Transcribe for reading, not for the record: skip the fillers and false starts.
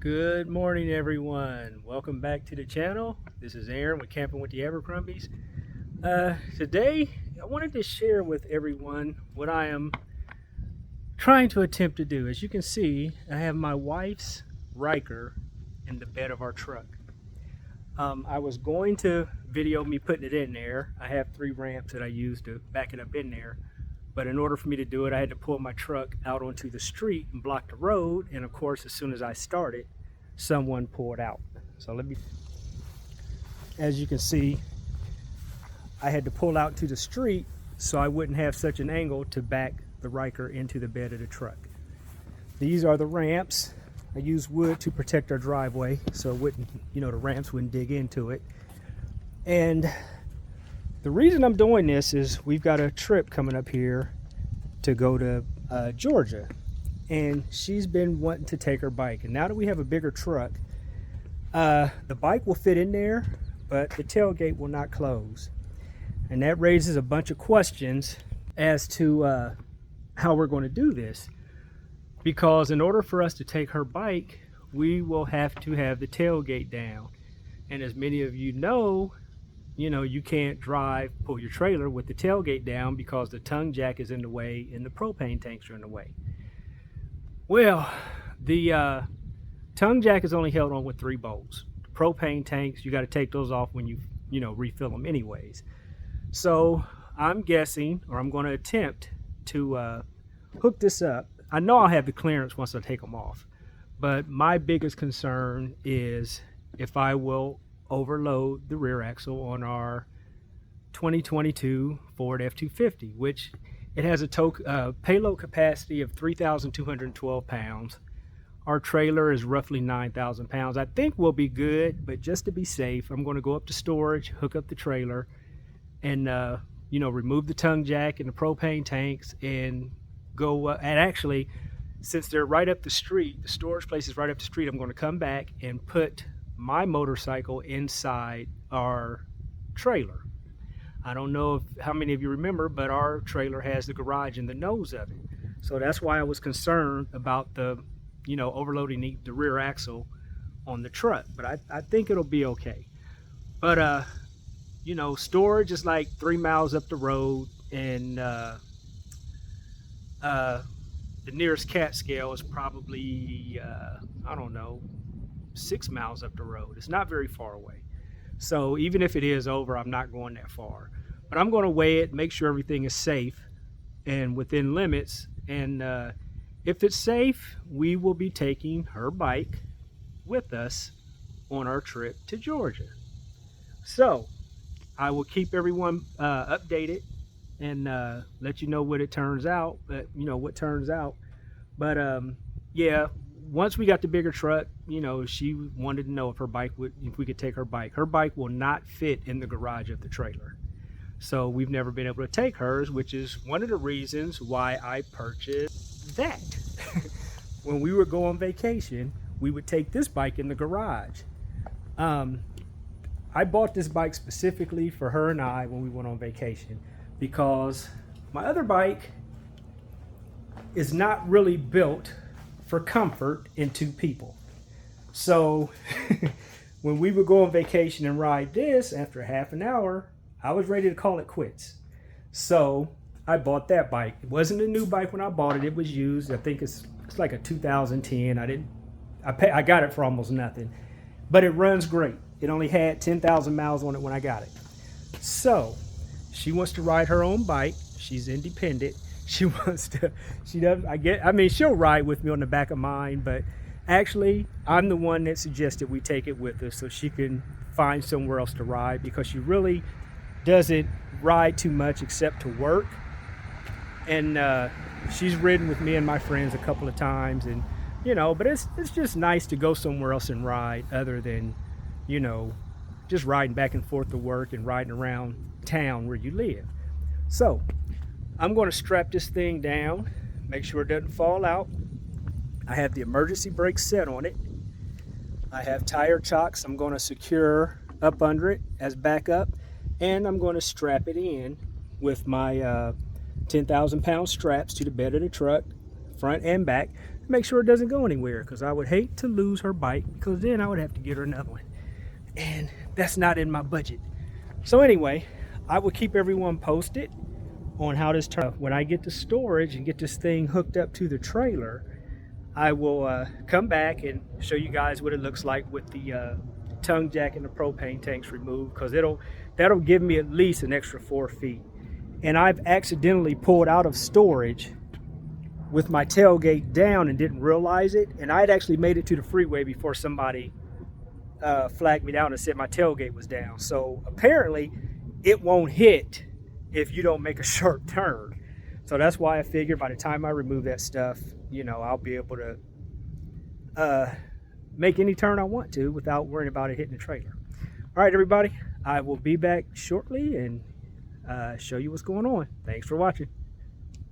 Good morning, everyone. Welcome back to the channel. This is Aaron with Camping with the Abercrombies. Today, I wanted to share with everyone what I am trying to attempt to do. As you can see, I have my wife's Ryker in the bed of our truck. I was going to video me putting it in there. I have 3 ramps that I use to back it up in there. But in order for me to do it, I had to pull my truck out onto the street and block the road. And of course, as soon as I started, someone pulled out. So as you can see, I had to pull out to the street so I wouldn't have such an angle to back the Ryker into the bed of the truck. These are the ramps. I use wood to protect our driveway so it wouldn't, the ramps wouldn't dig into it. And the reason I'm doing this is we've got a trip coming up here to go to Georgia, and she's been wanting to take her bike. And now that we have a bigger truck, the bike will fit in there, but the tailgate will not close. And that raises a bunch of questions as to how we're going to do this. Because in order for us to take her bike, we will have to have the tailgate down. And as many of you know, you can't pull your trailer with the tailgate down because the tongue jack is in the way and the propane tanks are in the way. Well, the tongue jack is only held on with 3 bolts. The propane tanks, you got to take those off when you refill them anyways. So I'm guessing, or I'm going to attempt to hook this up. I know I'll have the clearance once I take them off, but my biggest concern is if I will overload the rear axle on our 2022 Ford F-250, which it has a payload capacity of 3,212 pounds. Our trailer is roughly 9,000 pounds. I think we'll be good, but just to be safe, I'm going to go up to storage, hook up the trailer, and remove the tongue jack and the propane tanks, and go. And actually, since they're right up the street, the storage place is right up the street, I'm going to come back and put my motorcycle inside our trailer. I don't know how many of you remember, but our trailer has the garage in the nose of it. So that's why I was concerned about the, overloading the rear axle on the truck. But I think it'll be okay. But, storage is like 3 miles up the road, and the nearest cat scale is probably, 6 miles up the road. It's not very far away. So even if it is over, I'm not going that far. But I'm going to weigh it, make sure everything is safe and within limits. And if it's safe, we will be taking her bike with us on our trip to Georgia. So I will keep everyone updated and let you know what it turns out. What turns out. But yeah. Once we got the bigger truck, she wanted to know if we could take her bike. Her bike will not fit in the garage of the trailer. So we've never been able to take hers, which is one of the reasons why I purchased that. When we would go on vacation, we would take this bike in the garage. I bought this bike specifically for her and I when we went on vacation, because my other bike is not really built for comfort in 2 people. So when we would go on vacation and ride this, after half an hour, I was ready to call it quits. So I bought that bike. It wasn't a new bike when I bought it. It was used. I think it's like a 2010. I got it for almost nothing, but it runs great. It only had 10,000 miles on it when I got it. So she wants to ride her own bike. She's independent. She'll ride with me on the back of mine, but actually I'm the one that suggested we take it with us so she can find somewhere else to ride, because she really doesn't ride too much except to work. And she's ridden with me and my friends a couple of times, and but it's just nice to go somewhere else and ride other than just riding back and forth to work and riding around town where you live. So I'm going to strap this thing down, make sure it doesn't fall out. I have the emergency brake set on it. I have tire chocks I'm going to secure up under it as backup, and I'm going to strap it in with my 10,000 pound straps to the bed of the truck, front and back. make sure it doesn't go anywhere, because I would hate to lose her bike, because then I would have to get her another one, and that's not in my budget. So anyway, I will keep everyone posted on how this turns. When I get to storage and get this thing hooked up to the trailer, I will come back and show you guys what it looks like with the tongue jack and the propane tanks removed, because that'll give me at least an extra 4 feet. And I've accidentally pulled out of storage with my tailgate down and didn't realize it, and I had actually made it to the freeway before somebody flagged me down and said my tailgate was down. So apparently it won't hit if you don't make a sharp turn. So that's why I figured by the time I remove that stuff, you know, I'll be able to make any turn I want to without worrying about it hitting the trailer. All right, everybody, I will be back shortly and show you what's going on. Thanks for watching.